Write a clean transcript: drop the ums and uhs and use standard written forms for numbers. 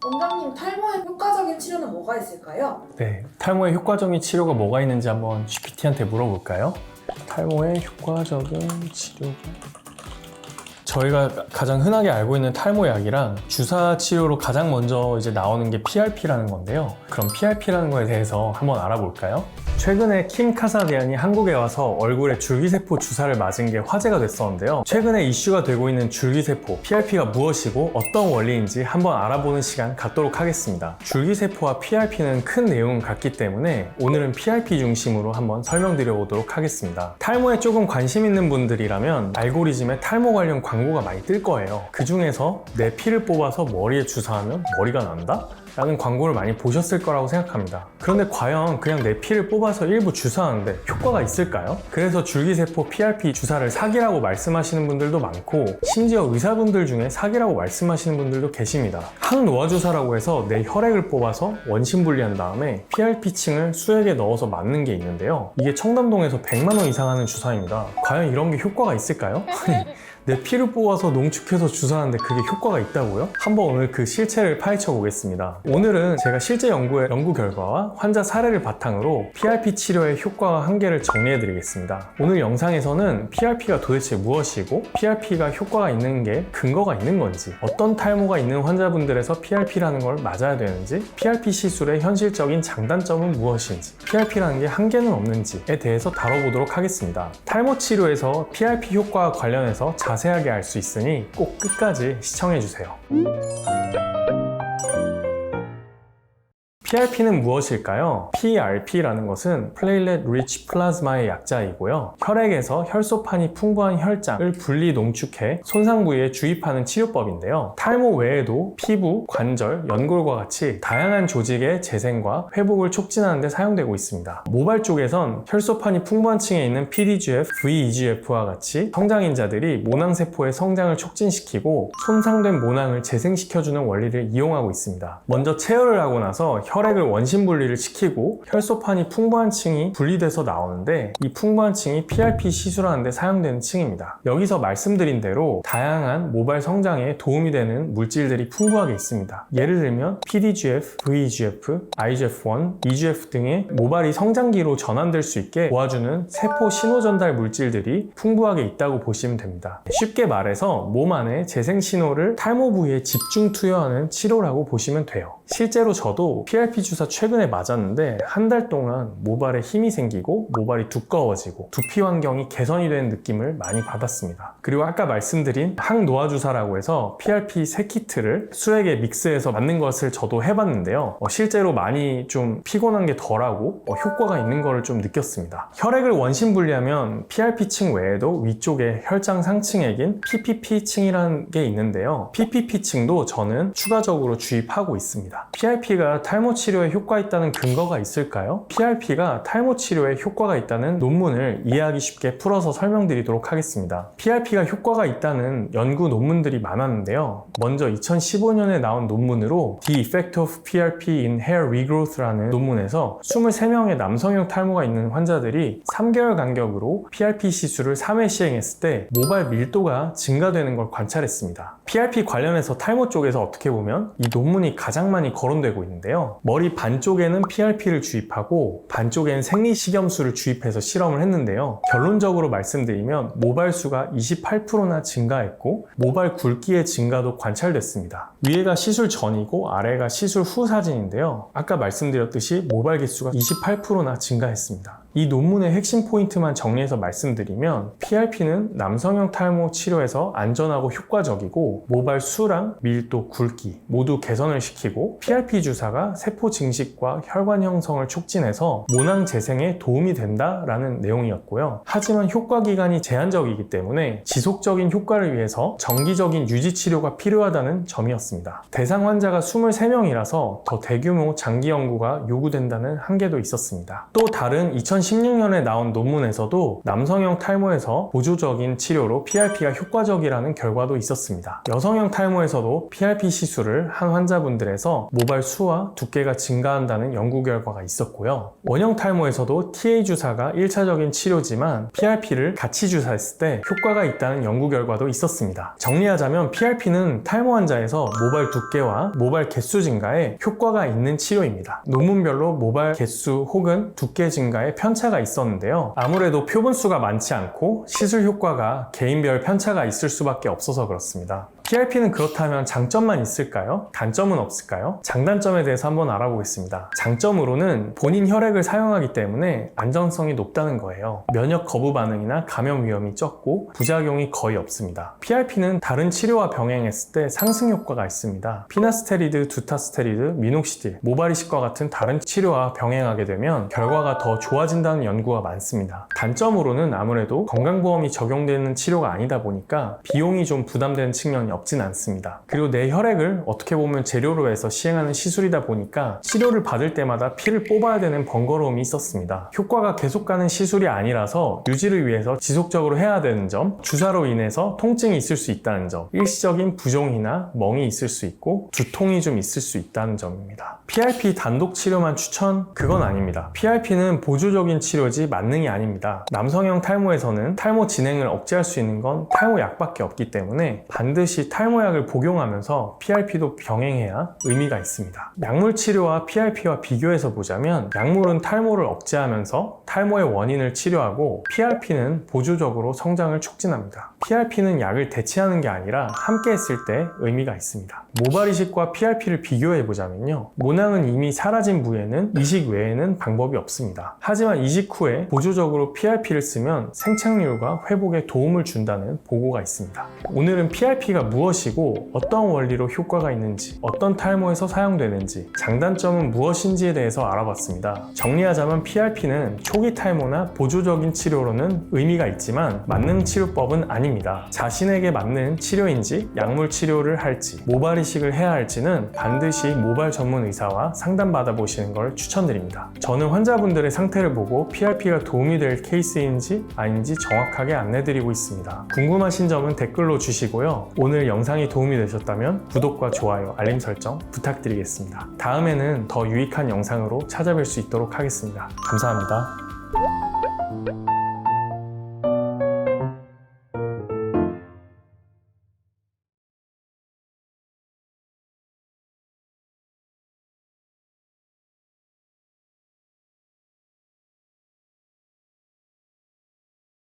원장님, 탈모의 효과적인 치료는 뭐가 있을까요? 네, 탈모의 효과적인 치료가 뭐가 있는지 한번 GPT한테 물어볼까요? 탈모의 효과적인 치료. 저희가 가장 흔하게 알고 있는 탈모 약이랑 주사 치료로 가장 먼저 이제 나오는 게 PRP라는 건데요. 그럼 PRP라는 거에 대해서 한번 알아볼까요? 최근에 킴 카사디안이 한국에 와서 얼굴에 줄기세포 주사를 맞은 게 화제가 됐었는데요. 최근에 이슈가 되고 있는 줄기세포, PRP가 무엇이고 어떤 원리인지 한번 알아보는 시간 갖도록 하겠습니다. 줄기세포와 PRP는 큰 내용은 같기 때문에 오늘은 PRP 중심으로 한번 설명드려 보도록 하겠습니다. 탈모에 조금 관심 있는 분들이라면 알고리즘에 탈모 관련 광고가 많이 뜰 거예요. 그 중에서 내 피를 뽑아서 머리에 주사하면 머리가 난다? 라는 광고를 많이 보셨을 거라고 생각합니다. 그런데 과연 그냥 내 피를 뽑아서 일부 주사하는데 효과가 있을까요? 그래서 줄기세포 PRP 주사를 사기라고 말씀하시는 분들도 많고, 심지어 의사분들 중에 사기라고 말씀하시는 분들도 계십니다. 항노화주사라고 해서 내 혈액을 뽑아서 원심 분리한 다음에 PRP층을 수액에 넣어서 맞는 게 있는데요. 이게 청담동에서 100만 원 이상 하는 주사입니다. 과연 이런 게 효과가 있을까요? 내 피를 뽑아서 농축해서 주사하는데 그게 효과가 있다고요? 한번 오늘 그 실체를 파헤쳐 보겠습니다. 오늘은 제가 실제 연구 결과와 환자 사례를 바탕으로 PRP 치료의 효과와 한계를 정리해 드리겠습니다. 오늘 영상에서는 PRP가 도대체 무엇이고 PRP가 효과가 있는 게 근거가 있는 건지, 어떤 탈모가 있는 환자분들에서 PRP라는 걸 맞아야 되는지, PRP 시술의 현실적인 장단점은 무엇인지, PRP라는 게 한계는 없는지에 대해서 다뤄보도록 하겠습니다. 탈모 치료에서 PRP 효과와 관련해서 자세하게 알 수 있으니 꼭 끝까지 시청해주세요. PRP는 무엇일까요? PRP라는 것은 Platelet Rich Plasma의 약자이고요. 혈액에서 혈소판이 풍부한 혈장을 분리 농축해 손상 부위에 주입하는 치료법인데요. 탈모 외에도 피부, 관절, 연골과 같이 다양한 조직의 재생과 회복을 촉진하는 데 사용되고 있습니다. 모발 쪽에선 혈소판이 풍부한 층에 있는 PDGF, VEGF와 같이 성장인자들이 모낭세포의 성장을 촉진시키고 손상된 모낭을 재생시켜주는 원리를 이용하고 있습니다. 먼저 체열을 하고 나서 혈액을 원심 분리를 시키고 혈소판이 풍부한 층이 분리돼서 나오는데, 이 풍부한 층이 PRP 시술하는 데 사용되는 층입니다. 여기서 말씀드린 대로 다양한 모발 성장에 도움이 되는 물질들이 풍부하게 있습니다. 예를 들면 PDGF, VEGF, IGF-1, EGF 등의 모발이 성장기로 전환될 수 있게 도와주는 세포 신호 전달 물질들이 풍부하게 있다고 보시면 됩니다. 쉽게 말해서 몸 안에 재생 신호를 탈모 부위에 집중 투여하는 치료라고 보시면 돼요. 실제로 저도 PRP 주사 최근에 맞았는데 한 달 동안 모발에 힘이 생기고 모발이 두꺼워지고 두피 환경이 개선이 되는 느낌을 많이 받았습니다. 그리고 아까 말씀드린 항노화 주사라고 해서 PRP 3키트를 수액에 믹스해서 맞는 것을 저도 해봤는데요. 실제로 많이 좀 피곤한 게 덜하고 효과가 있는 거를 좀 느꼈습니다. 혈액을 원심 분리하면 PRP층 외에도 위쪽에 혈장 상층액인 PPP층이라는 게 있는데요. PPP층도 저는 추가적으로 주입하고 있습니다. PRP가 탈모 치료에 효과 있다는 근거가 있을까요? PRP가 탈모 치료에 효과가 있다는 논문을 이해하기 쉽게 풀어서 설명드리도록 하겠습니다. PRP가 효과가 있다는 연구 논문들이 많았는데요. 먼저 2015년에 나온 논문으로 The Effect of PRP in Hair Regrowth라는 논문에서 23명의 남성형 탈모가 있는 환자들이 3개월 간격으로 PRP 시술을 3회 시행했을 때 모발 밀도가 증가되는 걸 관찰했습니다. PRP 관련해서 탈모 쪽에서 어떻게 보면 이 논문이 가장 많이 거론되고 있는데요. 머리 반쪽에는 PRP를 주입하고 반쪽에는 생리식염수를 주입해서 실험을 했는데요. 결론적으로 말씀드리면 모발수가 28%나 증가했고 모발 굵기의 증가도 관찰됐습니다. 위에가 시술 전이고 아래가 시술 후 사진인데요. 아까 말씀드렸듯이 모발 개수가 28%나 증가했습니다. 이 논문의 핵심 포인트만 정리해서 말씀드리면 PRP는 남성형 탈모 치료에서 안전하고 효과적이고 모발 수랑 밀도, 굵기 모두 개선을 시키고 PRP 주사가 세포 증식과 혈관 형성을 촉진해서 모낭 재생에 도움이 된다라는 내용이었고요. 하지만 효과 기간이 제한적이기 때문에 지속적인 효과를 위해서 정기적인 유지 치료가 필요하다는 점이었습니다. 대상 환자가 23명이라서 더 대규모 장기 연구가 요구된다는 한계도 있었습니다. 또 다른 2015 2016년에 나온 논문에서도 남성형 탈모에서 보조적인 치료로 PRP가 효과적이라는 결과도 있었습니다. 여성형 탈모에서도 PRP 시술을 한 환자분들에서 모발 수와 두께가 증가한다는 연구 결과가 있었고요. 원형 탈모에서도 TA 주사가 1차적인 치료지만 PRP를 같이 주사했을 때 효과가 있다는 연구 결과도 있었습니다. 정리하자면 PRP는 탈모 환자에서 모발 두께와 모발 개수 증가에 효과가 있는 치료입니다. 논문별로 모발 개수 혹은 두께 증가에 편차가 있었는데요. 아무래도 표본수가 많지 않고 시술 효과가 개인별 편차가 있을 수밖에 없어서 그렇습니다. PRP는 그렇다면 장점만 있을까요? 단점은 없을까요? 장단점에 대해서 한번 알아보겠습니다. 장점으로는 본인 혈액을 사용하기 때문에 안전성이 높다는 거예요. 면역 거부 반응이나 감염 위험이 적고 부작용이 거의 없습니다. PRP는 다른 치료와 병행했을 때 상승 효과가 있습니다. 피나스테리드, 두타스테리드, 미녹시딜, 모발이식과 같은 다른 치료와 병행하게 되면 결과가 더 좋아진다는 연구가 많습니다. 단점으로는 아무래도 건강보험이 적용되는 치료가 아니다 보니까 비용이 좀 부담되는 측면이 없진 않습니다. 그리고 내 혈액을 어떻게 보면 재료로 해서 시행하는 시술이다 보니까 치료를 받을 때마다 피를 뽑아야 되는 번거로움이 있었습니다. 효과가 계속 가는 시술이 아니라서 유지를 위해서 지속적으로 해야 되는 점, 주사로 인해서 통증이 있을 수 있다는 점, 일시적인 부종이나 멍이 있을 수 있고 두통이 좀 있을 수 있다는 점입니다. PRP 단독 치료만 추천? 그건 아닙니다. PRP는 보조적인 치료지 만능이 아닙니다. 남성형 탈모에서는 탈모 진행을 억제할 수 있는 건 탈모약밖에 없기 때문에 반드시 탈모약을 복용하면서 PRP도 병행해야 의미가 있습니다. 약물 치료와 PRP와 비교해서 보자면 약물은 탈모를 억제하면서 탈모의 원인을 치료하고 PRP는 보조적으로 성장을 촉진합니다. PRP는 약을 대체하는 게 아니라 함께 했을 때 의미가 있습니다. 모발 이식과 PRP를 비교해 보자면요. 모낭은 이미 사라진 부위에는 이식 외에는 방법이 없습니다. 하지만 이식 후에 보조적으로 PRP를 쓰면 생착률과 회복에 도움을 준다는 보고가 있습니다. 오늘은 PRP가 무엇이고 어떤 원리로 효과가 있는지, 어떤 탈모에서 사용되는지, 장단점은 무엇인지에 대해서 알아봤습니다. 정리하자면 PRP는 초기 탈모나 보조적인 치료로는 의미가 있지만 만능 치료법은 아닙니다. 자신에게 맞는 치료인지 약물 치료를 할지 모발 이식을 해야 할지는 반드시 모발 전문 의사와 상담받아 보시는 걸 추천드립니다. 저는 환자분들의 상태를 보고 PRP가 도움이 될 케이스인지 아닌지 정확하게 안내드리고 있습니다. 궁금하신 점은 댓글로 주시고요. 오늘 영상이 도움이 되셨다면 구독과 좋아요, 알림 설정 부탁드리겠습니다. 다음에는 더 유익한 영상으로 찾아뵐 수 있도록 하겠습니다. 감사합니다.